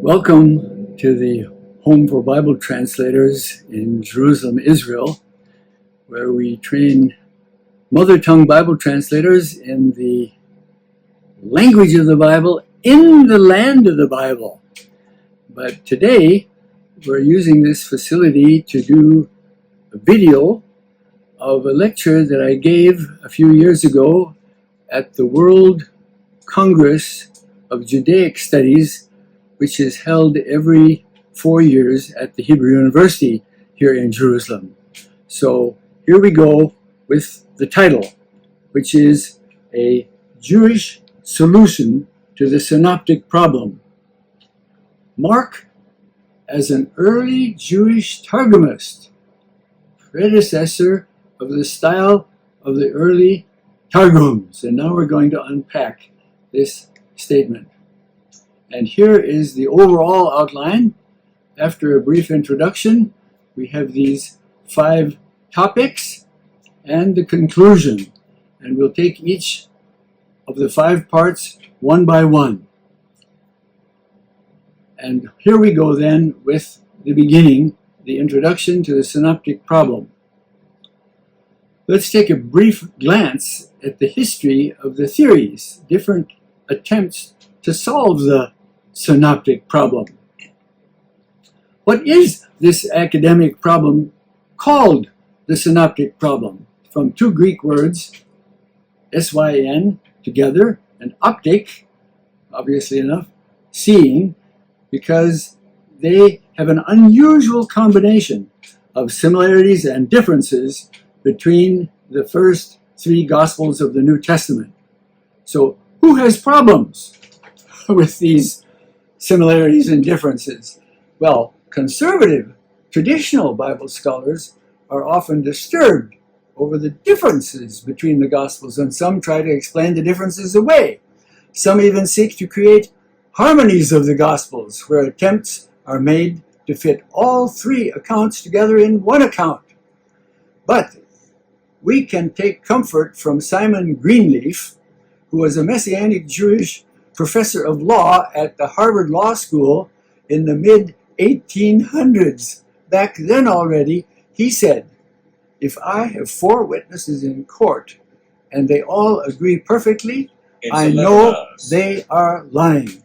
Welcome to the Home for Bible Translators in Jerusalem, Israel, where we train mother tongue Bible translators in the language of the Bible in the land of the Bible. But today, we're using this facility to do a video of a lecture that I gave a few years ago at the World Congress of Judaic Studies, which is held every 4 years at the Hebrew University here in Jerusalem. So here we go with the title, which is A Jewish Solution to the Synoptic Problem. Mark, as an early Jewish Targumist, predecessor of the style of the early Targums. And now we're going to unpack this statement. And here is the overall outline. After a brief introduction, we have these 5 topics and the conclusion. And we'll take each of the 5 parts one by one. And here we go then with the beginning, the introduction to the synoptic problem. Let's take a brief glance at the history of the theories, different attempts to solve the synoptic problem. What is this academic problem called the synoptic problem? From 2 Greek words, syn, together, and optic, obviously enough, seeing, because they have an unusual combination of similarities and differences between the first 3 Gospels of the New Testament. So who has problems with these similarities and differences? Well, conservative, traditional Bible scholars are often disturbed over the differences between the Gospels, and some try to explain the differences away. Some even seek to create harmonies of the Gospels, where attempts are made to fit all 3 accounts together in one account. But we can take comfort from Simon Greenleaf, who was a Messianic Jewish professor of law at the Harvard Law School in the mid-1800s. Back then already, he said, "If I have 4 witnesses in court and they all agree perfectly, I know they are lying."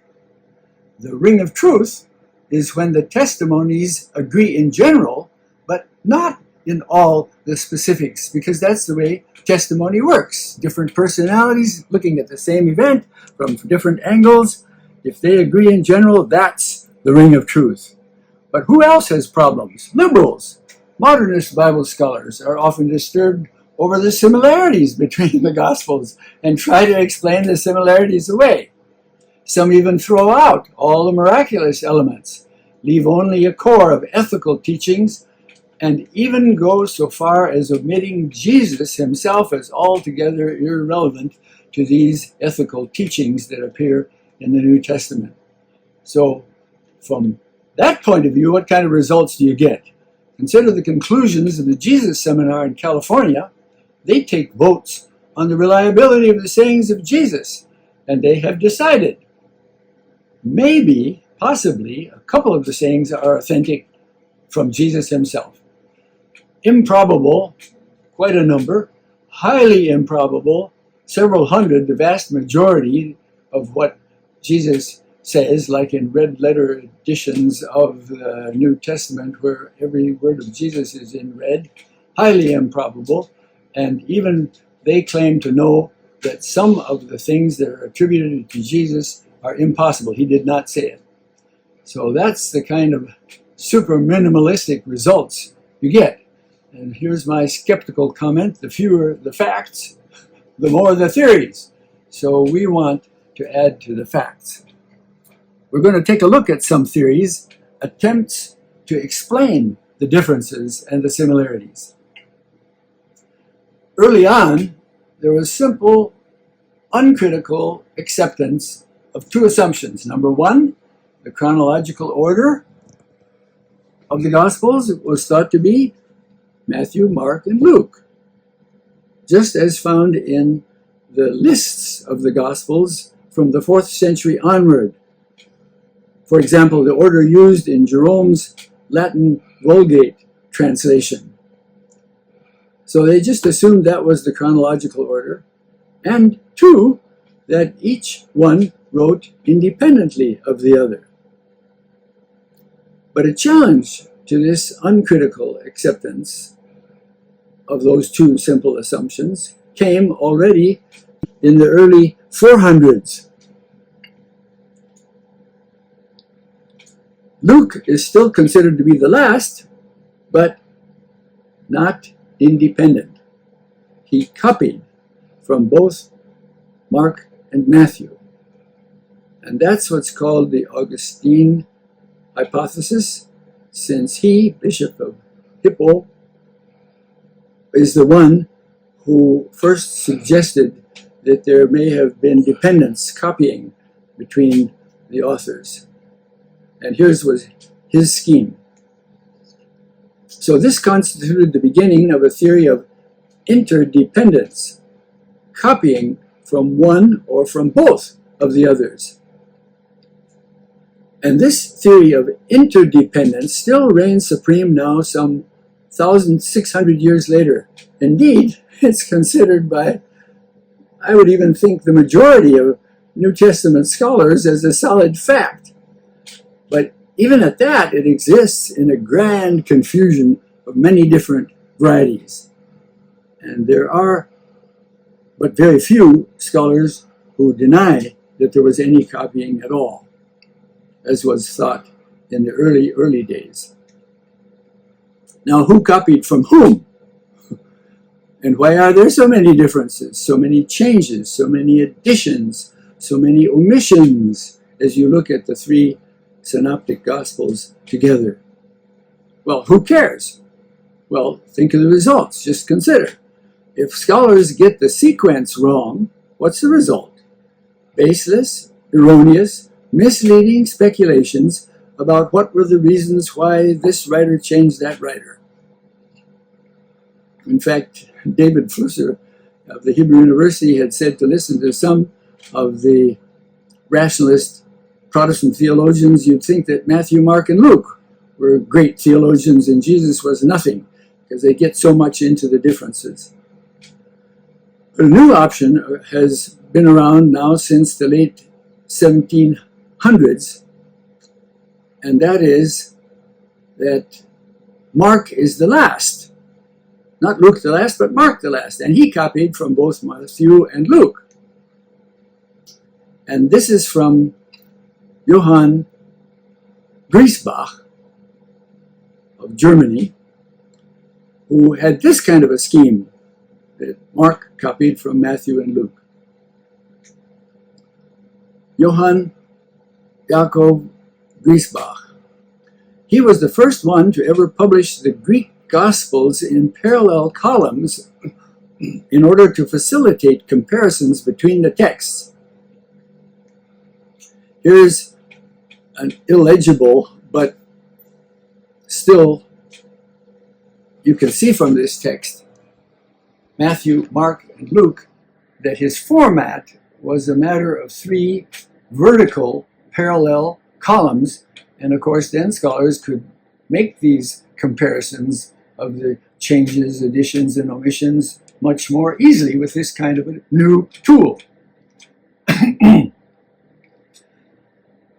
The ring of truth is when the testimonies agree in general, but not in all the specifics, because that's the way testimony works. Different personalities looking at the same event from different angles. If they agree in general, that's the ring of truth. But who else has problems? Liberals. Modernist Bible scholars are often disturbed over the similarities between the Gospels and try to explain the similarities away. Some even throw out all the miraculous elements, leave only a core of ethical teachings, and even go so far as omitting Jesus himself as altogether irrelevant to these ethical teachings that appear in the New Testament. So, from that point of view, what kind of results do you get? Consider the conclusions of the Jesus Seminar in California. They take votes on the reliability of the sayings of Jesus, and they have decided maybe, possibly, a couple of the sayings are authentic from Jesus himself. Improbable, quite a number. Highly improbable, several hundred, the vast majority of what Jesus says, like in red letter editions of the New Testament, where every word of Jesus is in red. Highly improbable, and even they claim to know that some of the things that are attributed to Jesus are impossible. He did not say it. So that's the kind of super minimalistic results you get. And here's my skeptical comment: the fewer the facts, the more the theories. So we want to add to the facts. We're going to take a look at some theories, attempts to explain the differences and the similarities. Early on, there was simple, uncritical acceptance of 2 assumptions. Number 1, the chronological order of the Gospels was thought to be Matthew, Mark, and Luke, just as found in the lists of the Gospels from the 4th century onward. For example, the order used in Jerome's Latin Vulgate translation. So they just assumed that was the chronological order. And two, that each one wrote independently of the other. But a challenge to this uncritical acceptance of those two simple assumptions came already in the early 400s. Luke is still considered to be the last, but not independent. He copied from both Mark and Matthew. And that's what's called the Augustine hypothesis, since he, Bishop of Hippo, is the one who first suggested that there may have been dependence, copying between the authors. And here's was his scheme. So this constituted the beginning of a theory of interdependence, copying from one or from both of the others. And this theory of interdependence still reigns supreme now some 1,600 years later. Indeed, it's considered by, I would even think, the majority of New Testament scholars as a solid fact. But even at that, it exists in a grand confusion of many different varieties. And there are but very few scholars who deny that there was any copying at all, as was thought in the early days. Now, who copied from whom? And why are there so many differences, so many changes, so many additions, so many omissions as you look at the three Synoptic Gospels together? Well, who cares? Well, think of the results. Just consider. If scholars get the sequence wrong, what's the result? Baseless, erroneous, misleading speculations about what were the reasons why this writer changed that writer. In fact, David Flusser of the Hebrew University had said to listen to some of the rationalist Protestant theologians, you'd think that Matthew, Mark, and Luke were great theologians and Jesus was nothing, because they get so much into the differences. But a new option has been around now since the late 1700s, and that is that Mark is the last. Not Luke the last, but Mark the last. And he copied from both Matthew and Luke. And this is from Johann Griesbach of Germany, who had this kind of a scheme that Mark copied from Matthew and Luke. Johann Jakob Griesbach. He was the first one to ever publish the Greek Gospels in parallel columns in order to facilitate comparisons between the texts. Here's an illegible, but still you can see from this text, Matthew, Mark, and Luke, that his format was a matter of three vertical parallel columns, and of course then scholars could make these comparisons of the changes, additions, and omissions much more easily with this kind of a new tool.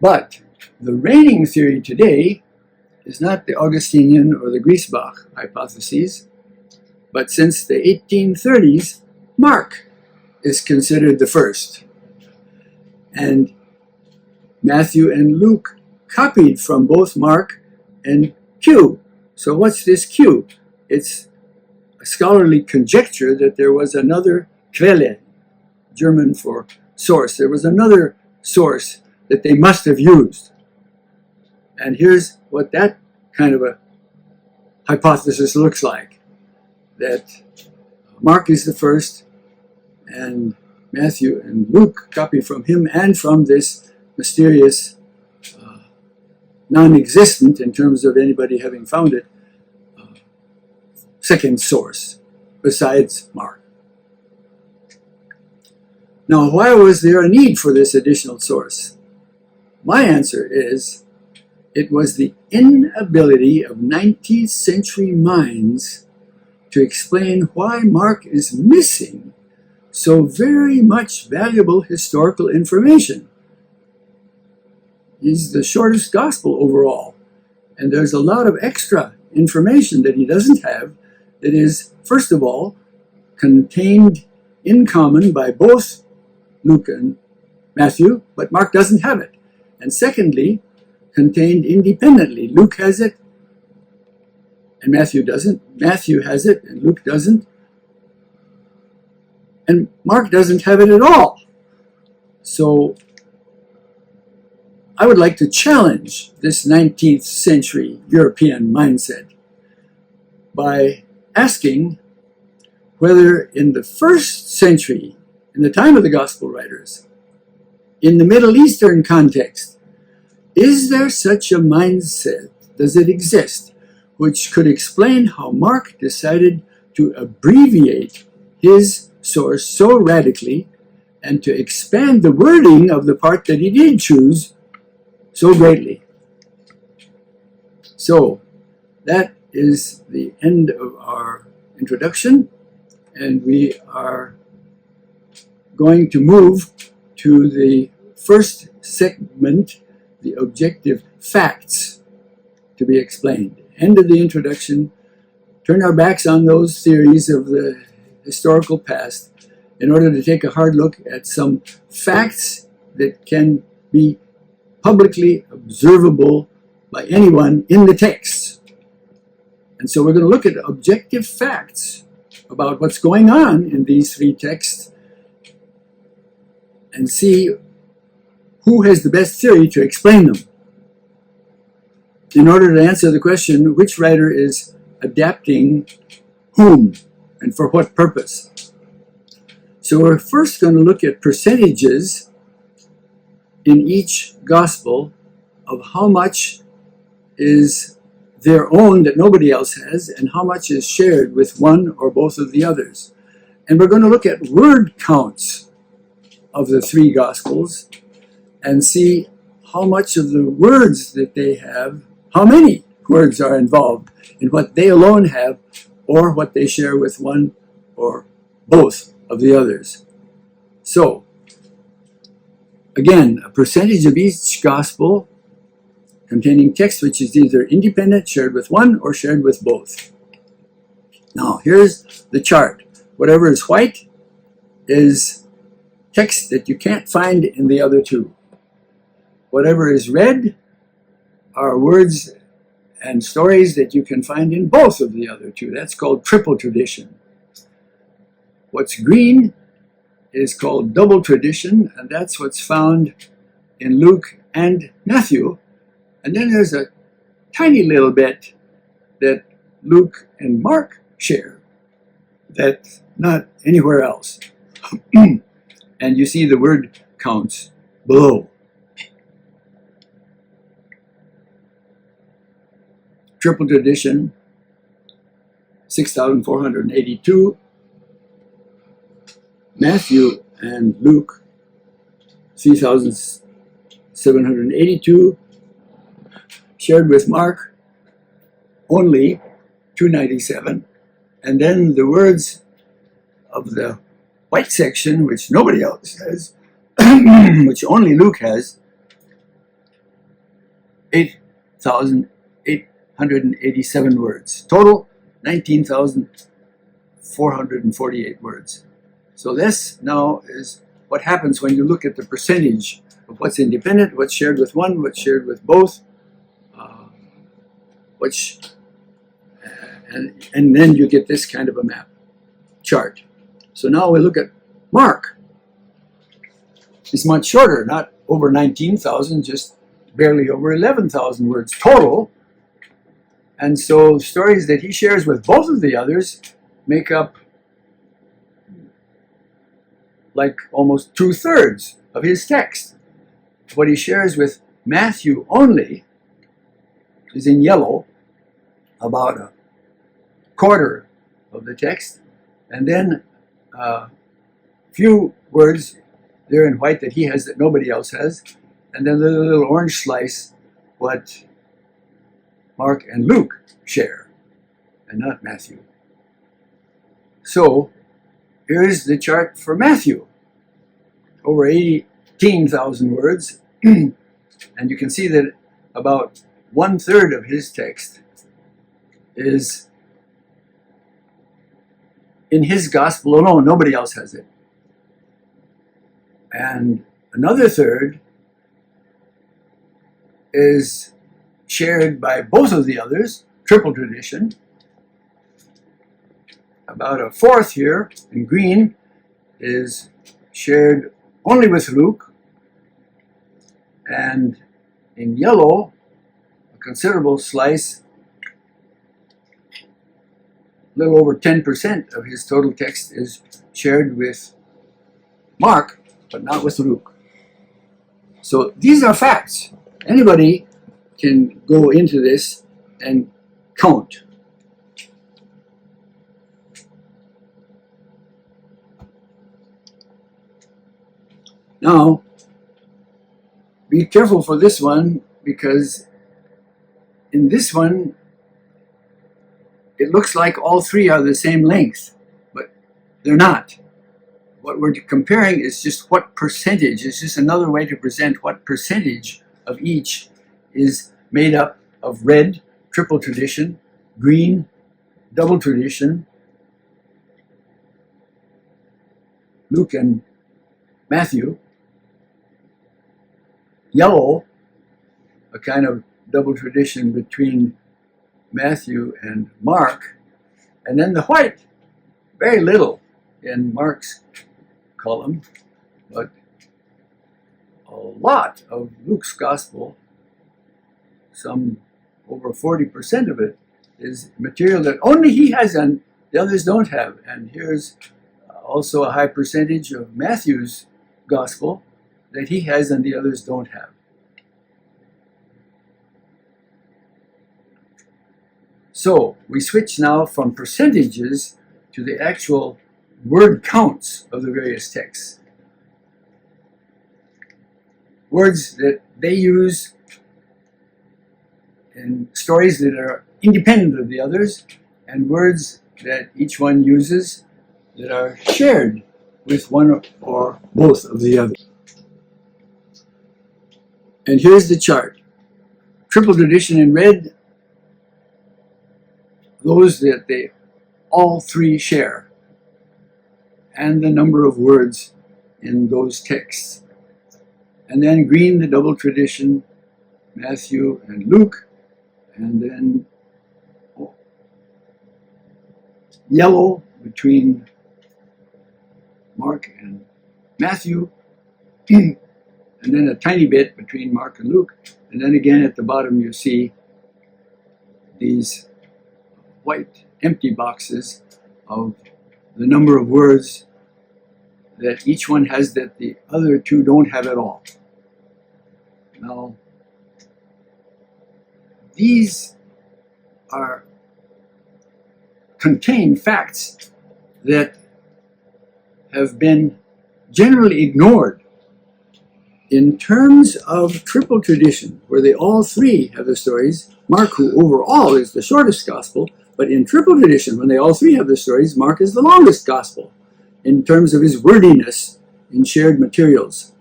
But the reigning theory today is not the Augustinian or the Griesbach hypotheses, but since the 1830s, Mark is considered the first. And Matthew and Luke copied from both Mark and Q. So what's this Q? It's a scholarly conjecture that there was another Quelle, German for source. There was another source that they must have used. And here's what that kind of a hypothesis looks like. That Mark is the first, and Matthew and Luke copy from him and from this mysterious, non-existent in terms of anybody having found it, second source besides Mark. Now, why was there a need for this additional source? My answer is It was the inability of 19th century minds to explain why Mark is missing so very much valuable historical information. He's the shortest gospel overall, and there's a lot of extra information that he doesn't have that is, first of all, contained in common by both Luke and Matthew, but Mark doesn't have it. And secondly, contained independently. Luke has it, and Matthew doesn't. Matthew has it, and Luke doesn't. And Mark doesn't have it at all. So I would like to challenge this 19th century European mindset by asking whether in the first century, in the time of the gospel writers, in the Middle Eastern context, is there such a mindset, does it exist, which could explain how Mark decided to abbreviate his source so radically and to expand the wording of the part that he did choose so greatly? So that is the end of our introduction, and we are going to move to the first segment, the objective facts to be explained. End of the introduction. Turn our backs on those theories of the historical past in order to take a hard look at some facts that can be publicly observable by anyone in the text. And so we're going to look at objective facts about what's going on in these three texts and see who has the best theory to explain them, in order to answer the question, which writer is adapting whom and for what purpose. So we're first going to look at percentages in each gospel of how much is their own that nobody else has and how much is shared with one or both of the others. And we're going to look at word counts of the three gospels and see how much of the words that they have, how many words are involved in what they alone have or what they share with one or both of the others. So, again, a percentage of each gospel containing text which is either independent, shared with one, or shared with both. Now, here's the chart. Whatever is white is text that you can't find in the other two. Whatever is red are words and stories that you can find in both of the other two. That's called triple tradition. What's green is called double tradition, and that's what's found in Luke and Matthew. And then there's a tiny little bit that Luke and Mark share that's not anywhere else. And you see the word counts below. Triple tradition, 6,482. Matthew and Luke, 3,782. Shared with Mark, only 297. And then the words of the white section, which nobody else has, which only Luke has, 8,887 words. Total, 19,448 words. So this now is what happens when you look at the percentage of what's independent, what's shared with one, what's shared with both, and then you get this kind of a map chart. So now we look at Mark. It's much shorter, not over 19,000, just barely over 11,000 words total. And so stories that he shares with both of the others make up like almost 2/3 of his text. What he shares with Matthew only is in yellow, about a quarter of the text, and then a few words there in white that he has that nobody else has, and then the little orange slice, what Mark and Luke share, and not Matthew. So here's the chart for Matthew. Over 18,000 words, and you can see that about 1/3 of his text is in his gospel alone. Nobody else has it. And another third is shared by both of the others, triple tradition. About a fourth here in green is shared only with Luke, and in yellow, a considerable slice, a little over 10% of his total text is shared with Mark, but not with Luke. So these are facts. Anybody can go into this and count. Now, be careful for this one, because in this one, it looks like all three are the same length, but they're not. What we're comparing is just what percentage, it's just another way to present what percentage of each is made up of red, triple tradition, green, double tradition, Luke and Matthew, yellow, a kind of double tradition between Matthew and Mark, and then the white, very little in Mark's column, but a lot of Luke's gospel, some over 40% of it, is material that only he has and the others don't have. And here's also a high percentage of Matthew's gospel that he has and the others don't have. So we switch now from percentages to the actual word counts of the various texts. Words that they use in stories that are independent of the others, and words that each one uses that are shared with one or both of the others. And here's the chart. Triple tradition in red, those that they all three share, and the number of words in those texts. And then green, the double tradition, Matthew and Luke, and then yellow between Mark and Matthew, and then a tiny bit between Mark and Luke, and then again at the bottom you see these white empty boxes of the number of words that each one has that the other two don't have at all. Now, these contain facts that have been generally ignored. In terms of triple tradition, where they all three have the stories, Mark, who overall is the shortest gospel, but in triple tradition, when they all three have the stories, Mark is the longest gospel in terms of his wordiness in shared materials.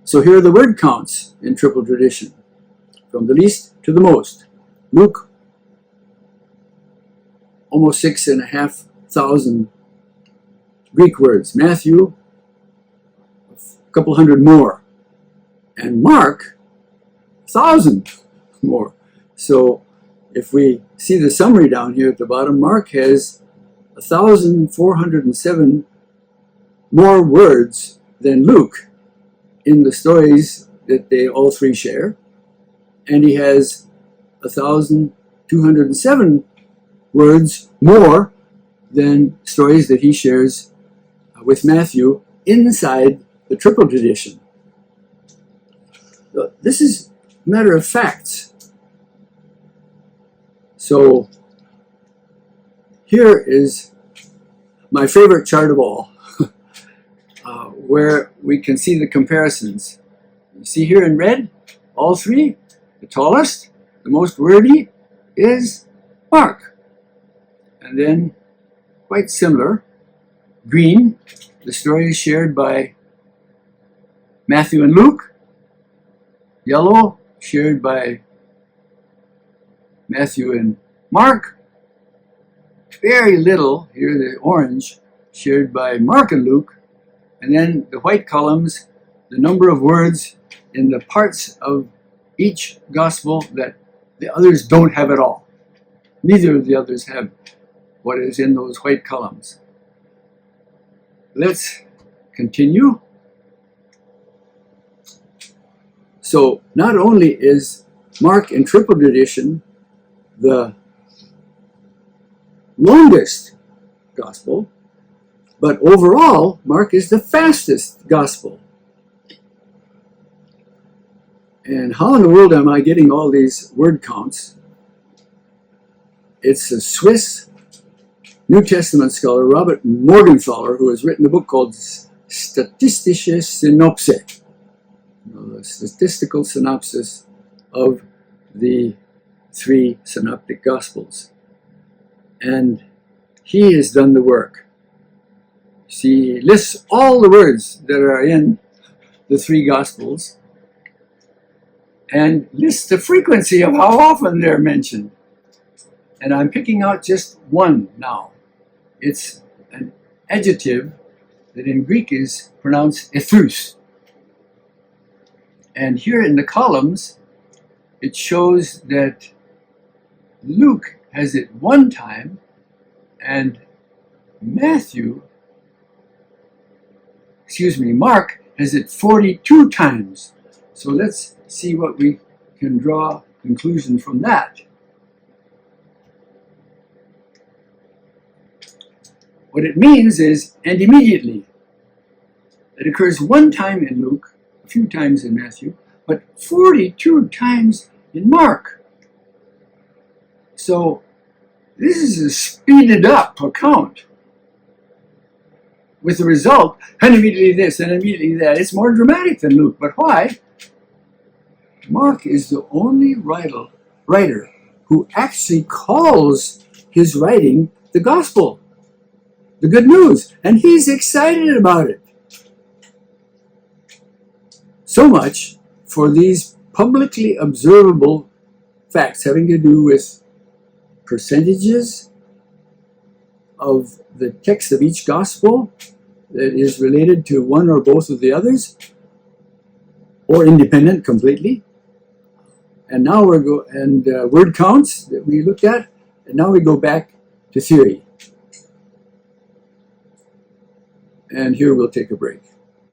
So here are the word counts in triple tradition, from the least to the most. Luke, almost 6,500 Greek words. Matthew, a couple hundred more. And Mark, 1,000 more. So if we see the summary down here at the bottom, Mark has 1,407 more words than Luke in the stories that they all three share, and he has 1,207 words more than stories that he shares with Matthew inside the triple tradition. So this is a matter of facts. So here is my favorite chart of all, where we can see the comparisons. You see here in red, all three, the tallest, the most wordy is Mark. And then, quite similar, green, the story is shared by Matthew and Luke. Yellow, shared by Matthew and Mark. Very little, here the orange, shared by Mark and Luke. And then the white columns, the number of words in the parts of each gospel that the others don't have at all. Neither of the others have what is in those white columns. Let's continue. So not only is Mark in triple tradition the longest gospel, but overall, Mark is the fastest gospel. And how in the world am I getting all these word counts? It's a Swiss New Testament scholar, Robert Morgenthaler, who has written a book called Statistische Synoptik, the statistical synopsis of the three synoptic gospels. And he has done the work. He lists all the words that are in the three gospels and lists the frequency of how often they're mentioned. And I'm picking out just one now. It's an adjective that in Greek is pronounced ethus. And here in the columns, it shows that Luke has it one time and Mark has it 42 times. So let's see what we can draw conclusion from that. What it means is, and immediately. It occurs one time in Luke, a few times in Matthew, but 42 times in Mark. So this is a speeded up account. With the result, and immediately this, and immediately that. It's more dramatic than Luke, but why? Mark is the only writer who actually calls his writing the gospel, the good news, and he's excited about it. So much for these publicly observable facts having to do with percentages of the text of each gospel that is related to one or both of the others, or independent completely. And now word counts that we looked at, and now we go back to theory. And here we'll take a break.